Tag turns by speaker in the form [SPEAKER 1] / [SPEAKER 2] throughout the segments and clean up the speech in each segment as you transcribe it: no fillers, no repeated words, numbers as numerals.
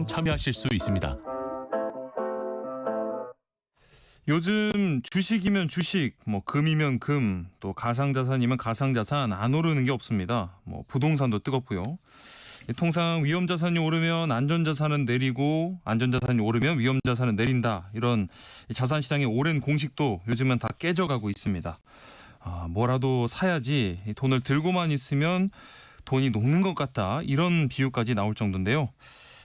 [SPEAKER 1] 지금 참여하실 수 있습니다.
[SPEAKER 2] 요즘 주식이면 주식, 뭐 금이면 금, 또 가상자산이면 가상자산 안 오르는 게 없습니다. 뭐 부동산도 뜨겁고요. 통상 위험자산이 오르면 안전자산은 내리고 안전자산이 오르면 위험자산은 내린다. 이런 자산시장의 오랜 공식도 요즘은 다 깨져가고 있습니다. 뭐라도 사야지 돈을 들고만 있으면 돈이 녹는 것 같다. 이런 비유까지 나올 정도인데요.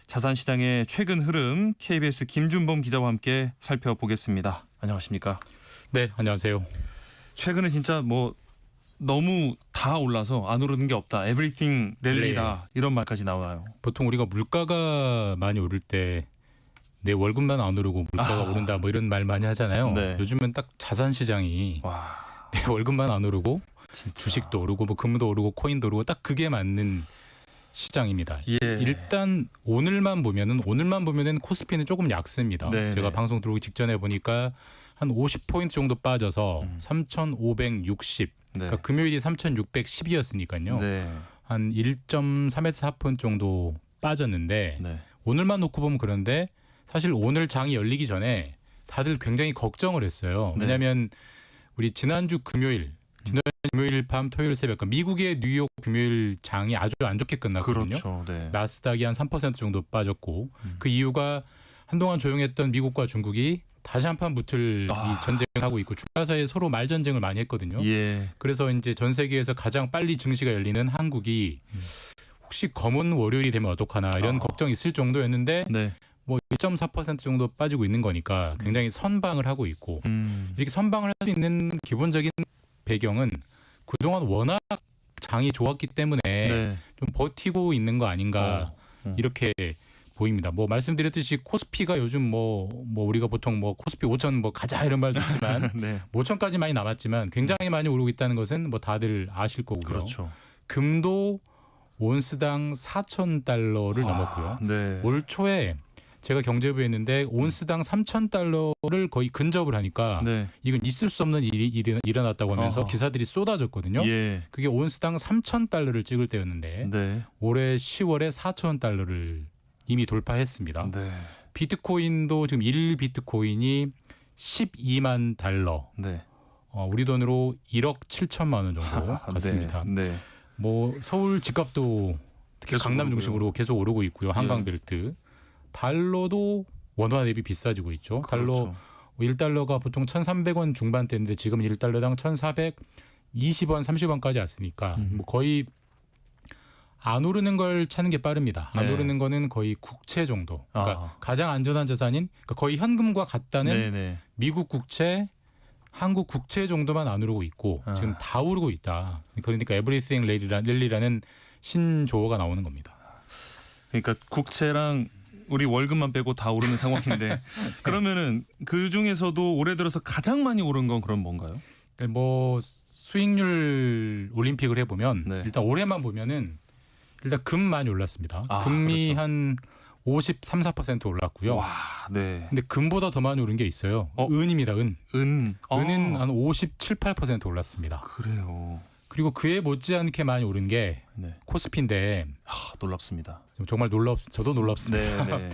[SPEAKER 2] 자산시장의 최근 흐름 KBS 김준범 기자와 함께 살펴보겠습니다. 안녕하십니까?
[SPEAKER 3] 네, 안녕하세요.
[SPEAKER 2] 최근에 진짜 뭐 너무 다 올라서 안 오르는 게 없다. 에브리띵 랠리다. 이런 말까지 나와요.
[SPEAKER 3] 보통 우리가 물가가 많이 오를 때 내 월급만 안 오르고 물가가 오른다 뭐 이런 말 많이 하잖아요.
[SPEAKER 2] 네.
[SPEAKER 3] 요즘은 딱 자산 시장이
[SPEAKER 2] 와,
[SPEAKER 3] 내 월급만 안 오르고
[SPEAKER 2] 진짜.
[SPEAKER 3] 주식도 오르고 뭐 금도 오르고 코인도 오르고 딱 그게 맞는 시장입니다.
[SPEAKER 2] 예.
[SPEAKER 3] 일단 오늘만 보면은 코스피는 조금 약세입니다.
[SPEAKER 2] 네,
[SPEAKER 3] 제가
[SPEAKER 2] 네.
[SPEAKER 3] 방송 들어오기 직전에 보니까 한 50포인트 정도 빠져서 3,560.
[SPEAKER 2] 네.
[SPEAKER 3] 그러니까 금요일이 3,610이었으니까요.
[SPEAKER 2] 네.
[SPEAKER 3] 한 1.3에서 4포인트 정도 빠졌는데
[SPEAKER 2] 네.
[SPEAKER 3] 오늘만 놓고 보면 그런데 사실 오늘 장이 열리기 전에 다들 굉장히 걱정을 했어요.
[SPEAKER 2] 네.
[SPEAKER 3] 왜냐하면 우리 지난주 금요일 밤 토요일 새벽 미국의 뉴욕 금요일 장이 아주 안 좋게 끝났거든요.
[SPEAKER 2] 그렇죠. 네.
[SPEAKER 3] 나스닥이 한 3% 정도 빠졌고 그 이유가 한동안 조용했던 미국과 중국이 다시 한판 붙을 이 전쟁을 하고 있고 중화 사이에 서로 말 전쟁을 많이 했거든요.
[SPEAKER 2] 예.
[SPEAKER 3] 그래서 이제 전 세계에서 가장 빨리 증시가 열리는 한국이 혹시 검은 월요일이 되면 어떡하나 이런 걱정이 있을 정도였는데
[SPEAKER 2] 네.
[SPEAKER 3] 뭐 1.4% 정도 빠지고 있는 거니까 굉장히 선방을 하고 있고 이렇게 선방을 할 수 있는 기본적인 배경은 그동안 워낙 장이 좋았기 때문에
[SPEAKER 2] 네.
[SPEAKER 3] 좀 버티고 있는 거 아닌가 이렇게 보입니다. 뭐 말씀드렸듯이 코스피가 요즘 뭐 우리가 보통 뭐 코스피 5천 뭐 가자 이런 말도 있지만
[SPEAKER 2] 네.
[SPEAKER 3] 5천까지 많이 남았지만 굉장히 많이 오르고 있다는 것은 뭐 다들 아실 거고요.
[SPEAKER 2] 그렇죠.
[SPEAKER 3] 금도 온스당 4,000달러를 넘었고요.
[SPEAKER 2] 네.
[SPEAKER 3] 올 초에 제가 경제부에 있는데 온스당 3,000달러를 거의 근접을 하니까
[SPEAKER 2] 네.
[SPEAKER 3] 이건 있을 수 없는 일이 일어났다고 하면서 기사들이 쏟아졌거든요.
[SPEAKER 2] 예.
[SPEAKER 3] 그게 온스당 3,000달러를 찍을 때였는데
[SPEAKER 2] 네.
[SPEAKER 3] 올해 10월에 4,000달러를 이미 돌파했습니다.
[SPEAKER 2] 네.
[SPEAKER 3] 비트코인도 지금 1 비트코인이 12만 달러.
[SPEAKER 2] 네.
[SPEAKER 3] 우리 돈으로 1억 7천만 원 정도 같습니다.
[SPEAKER 2] 네.
[SPEAKER 3] 뭐 서울 집값도 특히
[SPEAKER 2] 계속
[SPEAKER 3] 강남
[SPEAKER 2] 오르고요.
[SPEAKER 3] 중심으로 계속 오르고 있고요. 한강벨트. 달러도 원화 대비 비싸지고 있죠. 달러
[SPEAKER 2] 그렇죠.
[SPEAKER 3] 1달러가 보통 1,300원 중반대인데 지금 1달러당 1,420원, 30원까지 왔으니까 뭐 거의 안 오르는 걸 찾는 게 빠릅니다. 안
[SPEAKER 2] 네.
[SPEAKER 3] 오르는 거는 거의 국채 정도. 그러니까
[SPEAKER 2] 아.
[SPEAKER 3] 가장 안전한 자산인 그러니까 거의 현금과 같다는
[SPEAKER 2] 네.
[SPEAKER 3] 미국 국채, 한국 국채 정도만 안 오르고 있고 지금 다 오르고 있다. 그러니까 에브리띵 랠리라는 신조어가 나오는 겁니다.
[SPEAKER 2] 그러니까 국채랑 우리 월급만 빼고 다 오르는 상황인데 그러면은 그 중에서도 올해 들어서 가장 많이 오른 건 그럼 뭔가요?
[SPEAKER 3] 그러니까 뭐 수익률 올림픽을 해보면
[SPEAKER 2] 네.
[SPEAKER 3] 일단 올해만 보면은 일단 금 많이 올랐습니다. 금이
[SPEAKER 2] 그렇죠.
[SPEAKER 3] 한 53, 4% 올랐고요.
[SPEAKER 2] 와, 네.
[SPEAKER 3] 근데 금보다 더 많이 오른 게 있어요. 은입니다. 은.
[SPEAKER 2] 은.
[SPEAKER 3] 은은 한 57, 8% 올랐습니다.
[SPEAKER 2] 그래요.
[SPEAKER 3] 그리고 그에 못지않게 많이 오른 게
[SPEAKER 2] 네.
[SPEAKER 3] 코스피인데
[SPEAKER 2] 놀랍습니다.
[SPEAKER 3] 정말 저도 놀랍습니다.
[SPEAKER 2] 네.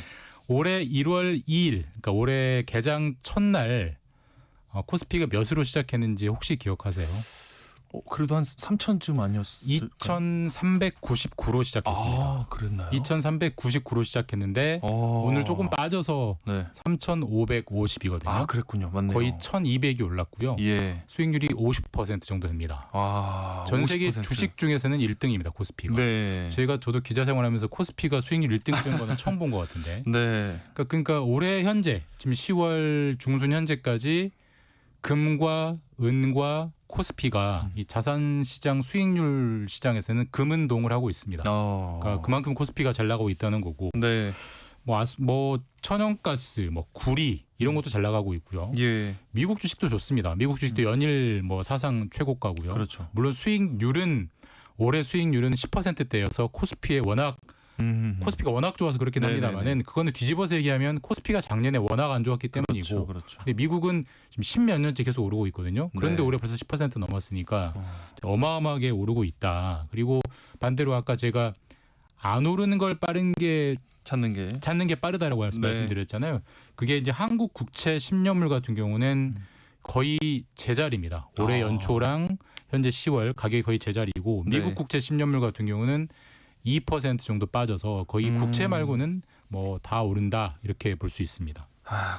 [SPEAKER 3] 올해 1월 2일, 그러니까 올해 개장 첫날 코스피가 몇으로 시작했는지 혹시 기억하세요?
[SPEAKER 2] 그래도 한 3천쯤 아니었을까요?
[SPEAKER 3] 2,399로 시작했습니다.
[SPEAKER 2] 그랬나요?
[SPEAKER 3] 2,399로 시작했는데 오늘 조금 빠져서
[SPEAKER 2] 네.
[SPEAKER 3] 3,550이거든요.
[SPEAKER 2] 그랬군요. 맞네요.
[SPEAKER 3] 거의 1,200이 올랐고요.
[SPEAKER 2] 예.
[SPEAKER 3] 수익률이 50% 정도 됩니다. 전 세계
[SPEAKER 2] 50%.
[SPEAKER 3] 주식 중에서는 1등입니다. 코스피가.
[SPEAKER 2] 네.
[SPEAKER 3] 저도 기자 생활하면서 코스피가 수익률 1등 찍은 거는 처음 본 것 같은데.
[SPEAKER 2] 네.
[SPEAKER 3] 그러니까 올해 현재 지금 10월 중순 현재까지 금과 은과 코스피가 이 자산시장 수익률 시장에서는 금은동을 하고 있습니다. 그러니까 그만큼 코스피가 잘 나가고 있다는 거고.
[SPEAKER 2] 네.
[SPEAKER 3] 뭐 천연가스, 뭐 구리 이런 것도 잘 나가고 있고요.
[SPEAKER 2] 예.
[SPEAKER 3] 미국 주식도 좋습니다. 미국 주식도 연일 뭐 사상 최고가고요.
[SPEAKER 2] 그렇죠.
[SPEAKER 3] 물론 올해 수익률은 10%대여서 코스피에 워낙 코스피가 워낙 좋아서 그렇긴
[SPEAKER 2] 네네네.
[SPEAKER 3] 합니다만은 그거는 뒤집어서 얘기하면 코스피가 작년에 워낙 안 좋았기 때문이고.
[SPEAKER 2] 그렇죠.
[SPEAKER 3] 근데 미국은 지금 10몇 년째 계속 오르고 있거든요. 그런데
[SPEAKER 2] 네.
[SPEAKER 3] 올해 벌써 10% 넘었으니까 어마어마하게 오르고 있다. 그리고 반대로 아까 제가 안 오르는 걸 빠른 게
[SPEAKER 2] 찾는 게
[SPEAKER 3] 빠르다라고
[SPEAKER 2] 네.
[SPEAKER 3] 말씀드렸잖아요. 그게 이제 한국 국채 10년물 같은 경우는 거의 제자리입니다. 올해 연초랑 현재 10월 가격이 거의 제자리고
[SPEAKER 2] 네.
[SPEAKER 3] 미국 국채 10년물 같은 경우는 2% 정도 빠져서 거의 국채 말고는 뭐 다 오른다 이렇게 볼 수 있습니다.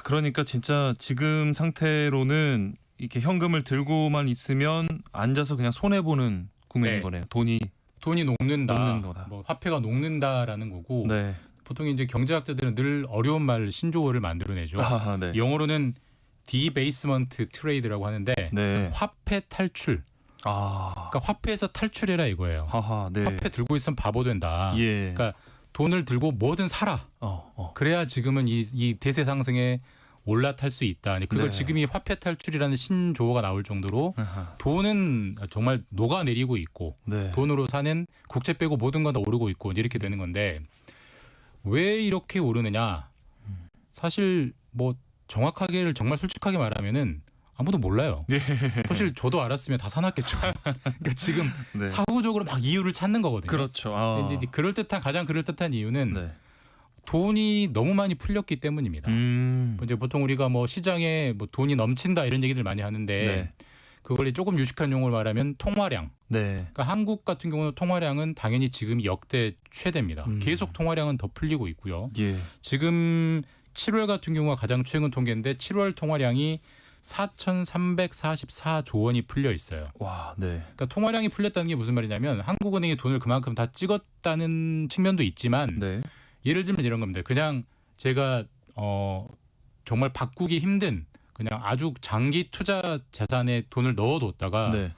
[SPEAKER 2] 그러니까 진짜 지금 상태로는 이렇게 현금을 들고만 있으면 앉아서 그냥 손해 보는 국면인
[SPEAKER 3] 네.
[SPEAKER 2] 거네요. 돈이
[SPEAKER 3] 녹는다.
[SPEAKER 2] 녹는 거다.
[SPEAKER 3] 뭐 화폐가 녹는다라는 거고
[SPEAKER 2] 네.
[SPEAKER 3] 보통 이제 경제학자들은 늘 어려운 말 신조어를 만들어내죠.
[SPEAKER 2] 네.
[SPEAKER 3] 영어로는 디베이스먼트 트레이드라고 하는데
[SPEAKER 2] 네.
[SPEAKER 3] 화폐 탈출. 그러니까 화폐에서 탈출해라 이거예요.
[SPEAKER 2] 네.
[SPEAKER 3] 화폐 들고 있으면 바보 된다.
[SPEAKER 2] 예.
[SPEAKER 3] 그러니까 돈을 들고 뭐든 사라. 그래야 지금은 이 대세 상승에 올라탈 수 있다. 그걸
[SPEAKER 2] 네.
[SPEAKER 3] 지금이 화폐 탈출이라는 신조어가 나올 정도로 돈은 정말 녹아내리고 있고
[SPEAKER 2] 네.
[SPEAKER 3] 돈으로 사는 국채 빼고 모든 건 다 오르고 있고 이렇게 되는 건데 왜 이렇게 오르느냐? 사실 뭐 정확하게를 정말 솔직하게 말하면은 아무도 몰라요.
[SPEAKER 2] 예.
[SPEAKER 3] 사실 저도 알았으면 다 사놨겠죠. 그러니까 지금
[SPEAKER 2] 네.
[SPEAKER 3] 사후적으로 막 이유를 찾는 거거든요.
[SPEAKER 2] 그렇죠.
[SPEAKER 3] 근데 이제 가장 그럴듯한 이유는
[SPEAKER 2] 네.
[SPEAKER 3] 돈이 너무 많이 풀렸기 때문입니다. 이제 보통 우리가 뭐 시장에 뭐 돈이 넘친다 이런 얘기들 많이 하는데
[SPEAKER 2] 네.
[SPEAKER 3] 그걸 조금 유식한 용어로 말하면 통화량.
[SPEAKER 2] 네.
[SPEAKER 3] 그러니까 한국 같은 경우는 통화량은 당연히 지금 역대 최대입니다. 계속 통화량은 더 풀리고 있고요.
[SPEAKER 2] 예.
[SPEAKER 3] 지금 7월 같은 경우가 가장 최근 통계인데 7월 통화량이 4,344조 원이 풀려 있어요.
[SPEAKER 2] 와, 네.
[SPEAKER 3] 그러니까 통화량이 풀렸다는 게 무슨 말이냐면 한국은행이 돈을 그만큼 다 찍었다는 측면도 있지만
[SPEAKER 2] 네.
[SPEAKER 3] 예를 들면 이런 겁니다. 그냥 제가 정말 바꾸기 힘든 그냥 아주 장기 투자 자산에 돈을 넣어뒀다가
[SPEAKER 2] 네.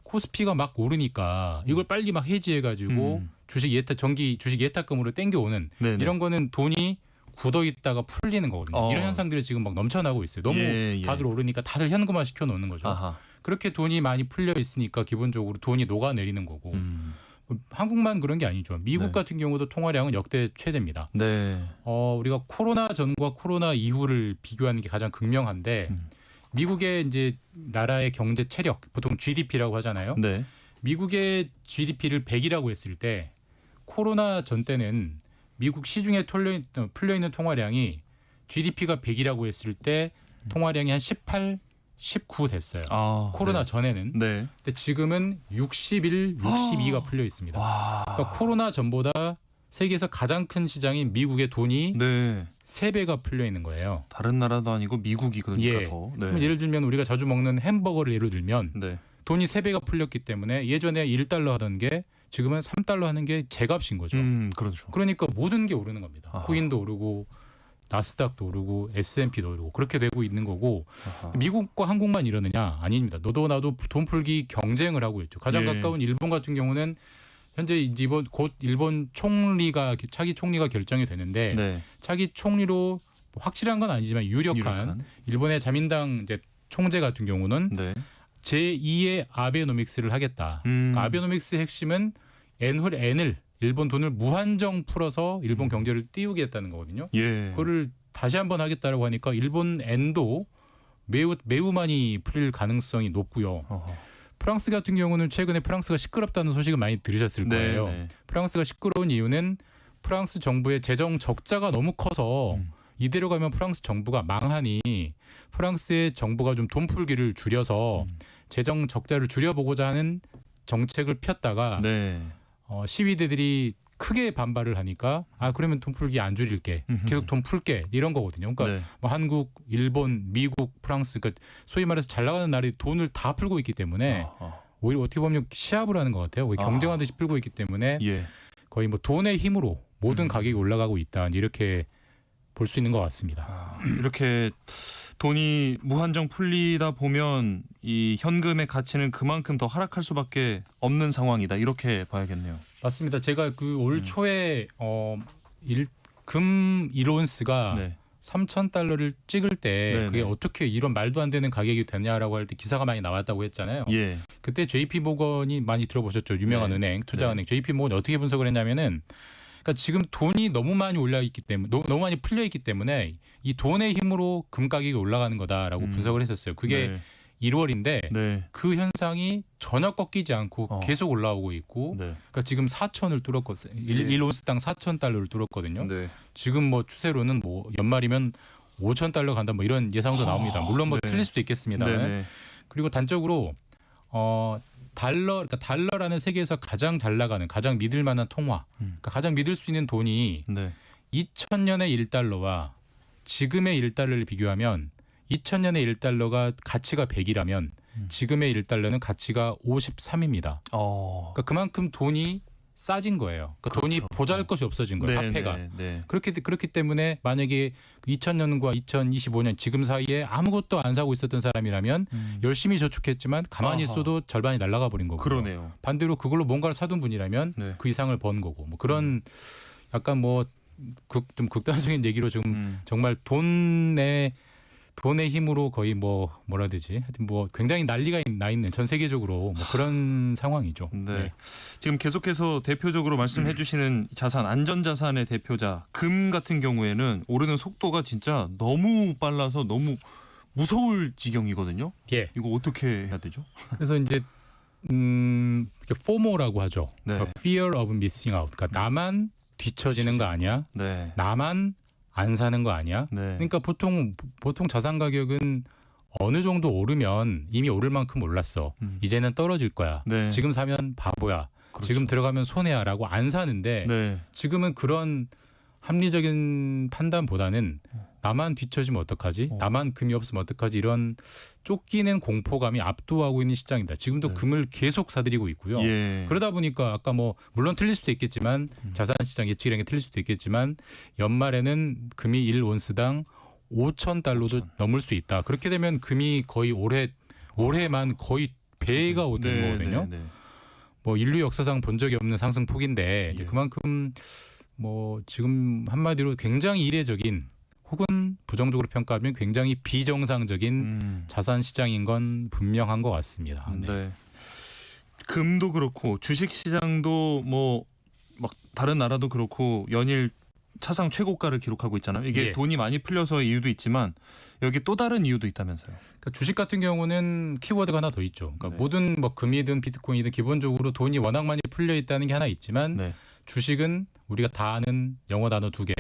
[SPEAKER 3] 코스피가 막 오르니까 이걸 빨리 막 해지해가지고 주식 예탁금으로 땡겨오는
[SPEAKER 2] 네네.
[SPEAKER 3] 이런 거는 돈이 굳어 있다가 풀리는 거거든요. 이런 현상들이 지금 막 넘쳐나고 있어요. 너무
[SPEAKER 2] 예.
[SPEAKER 3] 다들 오르니까 다들 현금화 시켜 놓는 거죠.
[SPEAKER 2] 아하.
[SPEAKER 3] 그렇게 돈이 많이 풀려 있으니까 기본적으로 돈이 녹아내리는 거고 한국만 그런 게 아니죠. 미국
[SPEAKER 2] 네.
[SPEAKER 3] 같은 경우도 통화량은 역대 최대입니다.
[SPEAKER 2] 네.
[SPEAKER 3] 우리가 코로나 전과 코로나 이후를 비교하는 게 가장 극명한데 미국의 이제 나라의 경제 체력, 보통 GDP라고 하잖아요.
[SPEAKER 2] 네.
[SPEAKER 3] 미국의 GDP를 100이라고 했을 때 코로나 전 때는 미국 시중에 풀려 있는 통화량이 GDP가 100이라고 했을 때 통화량이 한 18, 19 됐어요. 코로나
[SPEAKER 2] 네.
[SPEAKER 3] 전에는.
[SPEAKER 2] 네.
[SPEAKER 3] 근데 지금은 61, 62가 풀려 있습니다. 그러니까 코로나 전보다 세계에서 가장 큰 시장인 미국의 돈이
[SPEAKER 2] 네.
[SPEAKER 3] 3배가 풀려 있는 거예요.
[SPEAKER 2] 다른 나라도 아니고 미국이 그러니까
[SPEAKER 3] 예.
[SPEAKER 2] 더.
[SPEAKER 3] 그럼
[SPEAKER 2] 네.
[SPEAKER 3] 예를 들면 우리가 자주 먹는 햄버거를 예로 들면
[SPEAKER 2] 네.
[SPEAKER 3] 돈이 3배가 풀렸기 때문에 예전에 1달러 하던 게 지금은 3달러 하는 게 제값인 거죠.
[SPEAKER 2] 그렇죠.
[SPEAKER 3] 그러니까 모든 게 오르는 겁니다.
[SPEAKER 2] 아하.
[SPEAKER 3] 코인도 오르고 나스닥도 오르고 S&P도 오르고 그렇게 되고 있는 거고
[SPEAKER 2] 아하.
[SPEAKER 3] 미국과 한국만 이러느냐? 아닙니다. 너도 나도 돈 풀기 경쟁을 하고 있죠. 가장
[SPEAKER 2] 예.
[SPEAKER 3] 가까운 일본 같은 경우는 현재 이번 곧 일본 차기 총리가 결정이 되는데
[SPEAKER 2] 네.
[SPEAKER 3] 차기 총리로 확실한 건 아니지만 유력한 일본의 자민당 이제 총재 같은 경우는
[SPEAKER 2] 네.
[SPEAKER 3] 제2의 아베노믹스를 하겠다. 그러니까 아베노믹스의 핵심은 N을 일본 돈을 무한정 풀어서 일본 경제를 띄우겠다는 거거든요.
[SPEAKER 2] 예.
[SPEAKER 3] 그거를 다시 한번 하겠다라고 하니까 일본 엔도 매우 많이 풀릴 가능성이 높고요. 프랑스 같은 경우는 최근에 프랑스가 시끄럽다는 소식을 많이 들으셨을 거예요.
[SPEAKER 2] 네.
[SPEAKER 3] 프랑스가 시끄러운 이유는 프랑스 정부의 재정 적자가 너무 커서 이대로 가면 프랑스 정부가 망하니 프랑스의 정부가 좀 돈 풀기를 줄여서 재정 적자를 줄여보고자 하는 정책을 폈다가
[SPEAKER 2] 네.
[SPEAKER 3] 시위대들이 크게 반발을 하니까 그러면 돈 풀기 안 줄일게 계속 돈 풀게 이런 거거든요. 그러니까
[SPEAKER 2] 네.
[SPEAKER 3] 뭐 한국, 일본, 미국, 프랑스 그러니까 소위 말해서 잘 나가는 나라들이 돈을 다 풀고 있기 때문에 오히려 어떻게 보면 시합을 하는 것 같아요. 경쟁하듯이 풀고 있기 때문에
[SPEAKER 2] 예.
[SPEAKER 3] 거의 뭐 돈의 힘으로 모든 가격이 올라가고 있다 이렇게 볼 수 있는 것 같습니다.
[SPEAKER 2] 이렇게 돈이 무한정 풀리다 보면 이 현금의 가치는 그만큼 더 하락할 수밖에 없는 상황이다. 이렇게 봐야겠네요.
[SPEAKER 3] 맞습니다. 제가 그 올 초에 금 1온스가
[SPEAKER 2] 네.
[SPEAKER 3] 3,000달러를 찍을 때
[SPEAKER 2] 네네.
[SPEAKER 3] 그게 어떻게 이런 말도 안 되는 가격이 되냐라고 할 때 기사가 많이 나왔다고 했잖아요.
[SPEAKER 2] 예.
[SPEAKER 3] 그때 JP 모건이 많이 들어보셨죠. 유명한
[SPEAKER 2] 네.
[SPEAKER 3] 은행, 투자은행. JP 모건이 어떻게 분석을 했냐면은 그러니까 지금 돈이 너무 많이 올라 있기 때문에 너무 많이 풀려 있기 때문에 이 돈의 힘으로 금 가격이 올라가는 거다라고 분석을 했었어요. 그게
[SPEAKER 2] 네.
[SPEAKER 3] 1월인데
[SPEAKER 2] 네.
[SPEAKER 3] 그 현상이 전혀 꺾이지 않고 계속 올라오고 있고
[SPEAKER 2] 네.
[SPEAKER 3] 그러니까 지금 4천을 뚫었거든요.
[SPEAKER 2] 예.
[SPEAKER 3] 1온스당 4,000달러를 뚫었거든요.
[SPEAKER 2] 네.
[SPEAKER 3] 지금 뭐 추세로는 뭐 연말이면 5,000달러 간다 뭐 이런 예상도 나옵니다. 물론 뭐
[SPEAKER 2] 네.
[SPEAKER 3] 틀릴 수도 있겠습니다만.
[SPEAKER 2] 네. 네.
[SPEAKER 3] 그리고 단적으로 그러니까 달러라는 세계에서 가장 잘 나가는 가장 믿을 만한 통화, 그러니까 가장 믿을 수 있는 돈이
[SPEAKER 2] 네.
[SPEAKER 3] 2000년의 1달러와 지금의 1달러를 비교하면 2000년의 1달러가 가치가 100이라면 지금의 1달러는 가치가 53입니다. 그러니까 그만큼 돈이 싸진 거예요. 그러니까 돈이
[SPEAKER 2] 그렇죠.
[SPEAKER 3] 보잘것이 없어진 거예요.
[SPEAKER 2] 네,
[SPEAKER 3] 화폐가.
[SPEAKER 2] 네, 네.
[SPEAKER 3] 그렇기 때문에 만약에 2000년과 2025년 지금 사이에 아무것도 안 사고 있었던 사람이라면 열심히 저축했지만 가만히
[SPEAKER 2] 아하.
[SPEAKER 3] 있어도 절반이 날아가 버린 거고.
[SPEAKER 2] 그러네요.
[SPEAKER 3] 반대로 그걸로 뭔가를 사둔 분이라면
[SPEAKER 2] 네.
[SPEAKER 3] 그 이상을 번 거고. 뭐 그런 약간 뭐 좀 극단적인 얘기로 지금 정말 돈의 힘으로 거의 뭐라 해야 되지? 하여튼 뭐 굉장히 난리가 나 있는 전 세계적으로 뭐 그런 상황이죠.
[SPEAKER 2] 네. 지금 계속해서 대표적으로 말씀해 주시는 자산, 안전자산의 대표자 금 같은 경우에는 오르는 속도가 진짜 너무 빨라서 너무 무서울 지경이거든요.
[SPEAKER 3] 예.
[SPEAKER 2] 이거 어떻게 해야 되죠?
[SPEAKER 3] 그래서 이제 이렇게 FOMO라고 하죠.
[SPEAKER 2] 네.
[SPEAKER 3] 그러니까 Fear of Missing Out. 그러니까 나만 뒤처지는 거 아니야?
[SPEAKER 2] 네.
[SPEAKER 3] 나만 안 사는 거 아니야?
[SPEAKER 2] 네.
[SPEAKER 3] 그러니까 보통 자산 가격은 어느 정도 오르면 이미 오를 만큼 올랐어. 이제는 떨어질 거야.
[SPEAKER 2] 네.
[SPEAKER 3] 지금 사면 바보야.
[SPEAKER 2] 그렇죠.
[SPEAKER 3] 지금 들어가면 손해야라고 안 사는데
[SPEAKER 2] 네.
[SPEAKER 3] 지금은 그런 합리적인 판단보다는 나만 뒤처지면 어떡하지? 나만 금이 없으면 어떡하지? 이런 쫓기는 공포감이 압도하고 있는 시장입니다. 지금도
[SPEAKER 2] 네.
[SPEAKER 3] 금을 계속 사들이고 있고요.
[SPEAKER 2] 예.
[SPEAKER 3] 그러다 보니까 아까 뭐 물론 틀릴 수도 있겠지만 자산시장 예측이라는 게 틀릴 수도 있겠지만 연말에는 금이 1온스당 5,000달러도 넘을 수 있다. 그렇게 되면 금이 거의 올해만 거의 배가 오는 거거든요.
[SPEAKER 2] 네.
[SPEAKER 3] 뭐 인류 역사상 본 적이 없는 상승폭인데
[SPEAKER 2] 예.
[SPEAKER 3] 그만큼 뭐 지금 한마디로 굉장히 이례적인 혹은 부정적으로 평가하면 굉장히 비정상적인 자산 시장인 건 분명한 것 같습니다. 네.
[SPEAKER 2] 네. 금도 그렇고 주식 시장도 뭐 막 다른 나라도 그렇고 연일 차상 최고가를 기록하고 있잖아요. 이게
[SPEAKER 3] 예.
[SPEAKER 2] 돈이 많이 풀려서 이유도 있지만 여기 또 다른 이유도 있다면서요.
[SPEAKER 3] 그러니까 주식 같은 경우는 키워드가 하나 더 있죠. 그러니까
[SPEAKER 2] 네.
[SPEAKER 3] 모든 뭐 금이든 비트코인이든 기본적으로 돈이 워낙 많이 풀려 있다는 게 하나 있지만
[SPEAKER 2] 네.
[SPEAKER 3] 주식은 우리가 다 아는 영어 단어 두 개.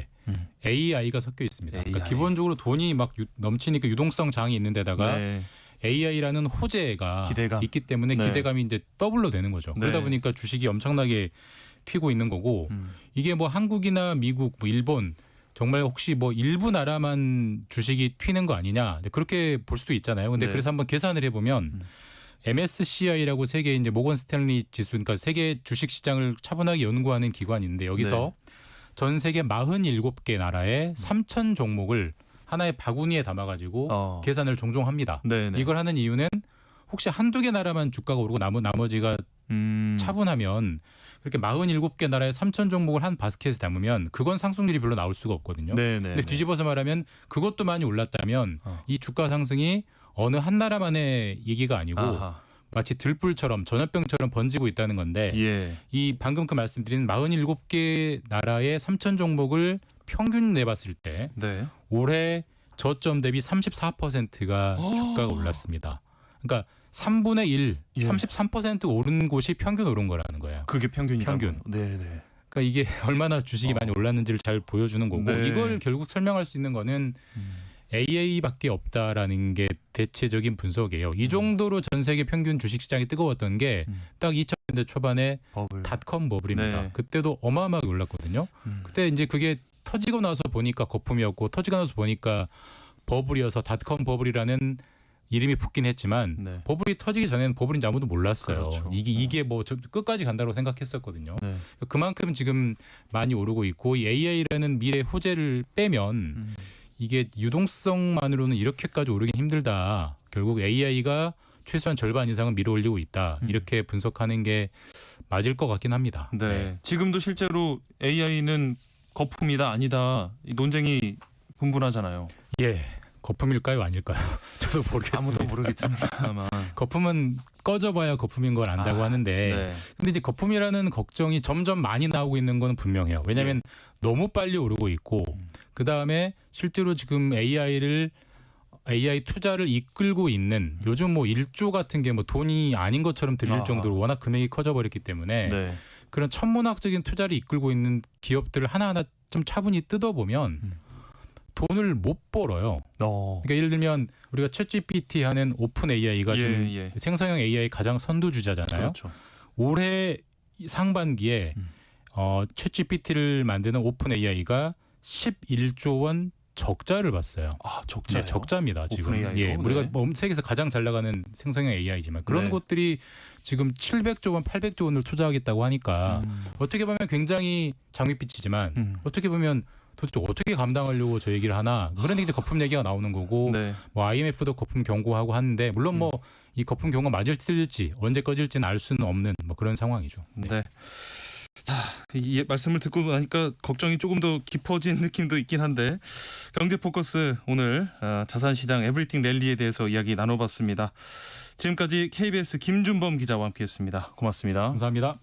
[SPEAKER 3] AI가 섞여 있습니다.
[SPEAKER 2] AI.
[SPEAKER 3] 그러니까 기본적으로 돈이 막 넘치니까 유동성 장이 있는 데다가
[SPEAKER 2] 네.
[SPEAKER 3] AI라는 호재가
[SPEAKER 2] 기대감.
[SPEAKER 3] 있기 때문에
[SPEAKER 2] 네.
[SPEAKER 3] 기대감이 이제 더블로 되는 거죠.
[SPEAKER 2] 네.
[SPEAKER 3] 그러다 보니까 주식이 엄청나게 튀고 있는 거고 이게 뭐 한국이나 미국, 뭐 일본 정말 혹시 뭐 일부 나라만 주식이 튀는 거 아니냐 그렇게 볼 수도 있잖아요. 근데
[SPEAKER 2] 네.
[SPEAKER 3] 그래서 한번 계산을 해보면 MSCI라고 세계 이제 모건 스탠리 지수, 그러니까 세계 주식 시장을 차분하게 연구하는 기관인데 여기서 전 세계 47개 나라의 3,000 종목을 하나의 바구니에 담아가지고 계산을 종종 합니다.
[SPEAKER 2] 네네.
[SPEAKER 3] 이걸 하는 이유는 혹시 한두 개 나라만 주가가 오르고 나머지가 차분하면 그렇게 47개 나라의 3,000 종목을 한 바스켓에 담으면 그건 상승률이 별로 나올 수가 없거든요.
[SPEAKER 2] 네네.
[SPEAKER 3] 근데 뒤집어서 말하면 그것도 많이 올랐다면 이 주가 상승이 어느 한 나라만의 얘기가 아니고
[SPEAKER 2] 아하.
[SPEAKER 3] 마치 들불처럼 전염병처럼 번지고 있다는 건데
[SPEAKER 2] 예.
[SPEAKER 3] 이 방금 그 말씀드린 47개 나라의 3,000 종목을 평균 내봤을 때
[SPEAKER 2] 네.
[SPEAKER 3] 올해 저점 대비 34%가 주가가 올랐습니다. 그러니까 3분의 1,
[SPEAKER 2] 예.
[SPEAKER 3] 33% 오른 곳이 평균 오른 거라는 거예요.
[SPEAKER 2] 그게 평균이라고.
[SPEAKER 3] 평균.
[SPEAKER 2] 네네.
[SPEAKER 3] 그러니까 이게 얼마나 주식이 많이 올랐는지를 잘 보여주는 거고
[SPEAKER 2] 네.
[SPEAKER 3] 이걸 결국 설명할 수 있는 거는 AI밖에 없다라는 게 대체적인 분석이에요. 이 정도로 전 세계 평균 주식 시장이 뜨거웠던 게 딱 2000년대 초반에
[SPEAKER 2] 버블.
[SPEAKER 3] 닷컴 버블입니다.
[SPEAKER 2] 네.
[SPEAKER 3] 그때도 어마어마하게 올랐거든요. 그때 이제 그게 터지고 나서 보니까 거품이었고 터지고 나서 보니까 버블이어서 닷컴 버블이라는 이름이 붙긴 했지만
[SPEAKER 2] 네.
[SPEAKER 3] 버블이 터지기 전에는 버블인지 아무도 몰랐어요.
[SPEAKER 2] 그렇죠.
[SPEAKER 3] 이게 뭐 끝까지 간다고 생각했었거든요.
[SPEAKER 2] 네.
[SPEAKER 3] 그만큼 지금 많이 오르고 있고 이 AI라는 미래 호재를 빼면 이게 유동성만으로는 이렇게까지 오르긴 힘들다. 결국 AI가 최소한 절반 이상은 밀어올리고 있다. 이렇게 분석하는 게 맞을 것 같긴 합니다.
[SPEAKER 2] 네. 지금도 실제로 AI는 거품이다 아니다 이 논쟁이 분분하잖아요.
[SPEAKER 3] 예. 거품일까요, 아닐까요? 저도 모르겠습니다.
[SPEAKER 2] 아무도 모르겠습니다만.
[SPEAKER 3] 거품은 꺼져봐야 거품인 걸 안다고 하는데,
[SPEAKER 2] 네.
[SPEAKER 3] 근데 이제 거품이라는 걱정이 점점 많이 나오고 있는 건 분명해요. 왜냐하면 너무 빨리 오르고 있고, 그 다음에 실제로 지금 AI를 AI 투자를 이끌고 있는 요즘 뭐 1조 같은 게 뭐 돈이 아닌 것처럼 들릴
[SPEAKER 2] 아하.
[SPEAKER 3] 정도로 워낙 금액이 커져 버렸기 때문에
[SPEAKER 2] 네.
[SPEAKER 3] 그런 천문학적인 투자를 이끌고 있는 기업들을 하나하나 좀 차분히 뜯어보면 돈을 못 벌어요. 그러니까 예를 들면 우리가 챗GPT 하는 오픈 AI가 지금
[SPEAKER 2] 예.
[SPEAKER 3] 생성형 AI 가장 선두주자잖아요.
[SPEAKER 2] 그렇죠.
[SPEAKER 3] 올해 상반기에 챗GPT를 만드는 오픈 AI가 11조 원 적자를 봤어요.
[SPEAKER 2] 아, 적자요?
[SPEAKER 3] 네, 적자입니다. 지금.
[SPEAKER 2] 오픈 AI도?
[SPEAKER 3] 예, 우리가
[SPEAKER 2] 네.
[SPEAKER 3] 뭐 세계에서 가장 잘 나가는 생성형 AI지만 그런
[SPEAKER 2] 네.
[SPEAKER 3] 곳들이 지금 700조 원, 800조 원을 투자하겠다고 하니까
[SPEAKER 2] 음.
[SPEAKER 3] 어떻게 보면 굉장히 장밋빛이지만 어떻게 보면 도대체 어떻게 감당하려고 저 얘기를 하나 그런 얘기 거품 얘기가 나오는 거고
[SPEAKER 2] 네.
[SPEAKER 3] 뭐 IMF도 거품 경고하고 하는데 물론 뭐 이 거품 경고 맞을지 틀릴지 언제 꺼질지는 알 수는 없는 뭐 그런 상황이죠.
[SPEAKER 2] 네. 자, 이 말씀을 듣고 나니까 걱정이 조금 더 깊어진 느낌도 있긴 한데 경제 포커스 오늘 자산시장 에브리띵 랠리에 대해서 이야기 나눠봤습니다. 지금까지 KBS 김준범 기자와 함께했습니다. 고맙습니다.
[SPEAKER 3] 감사합니다.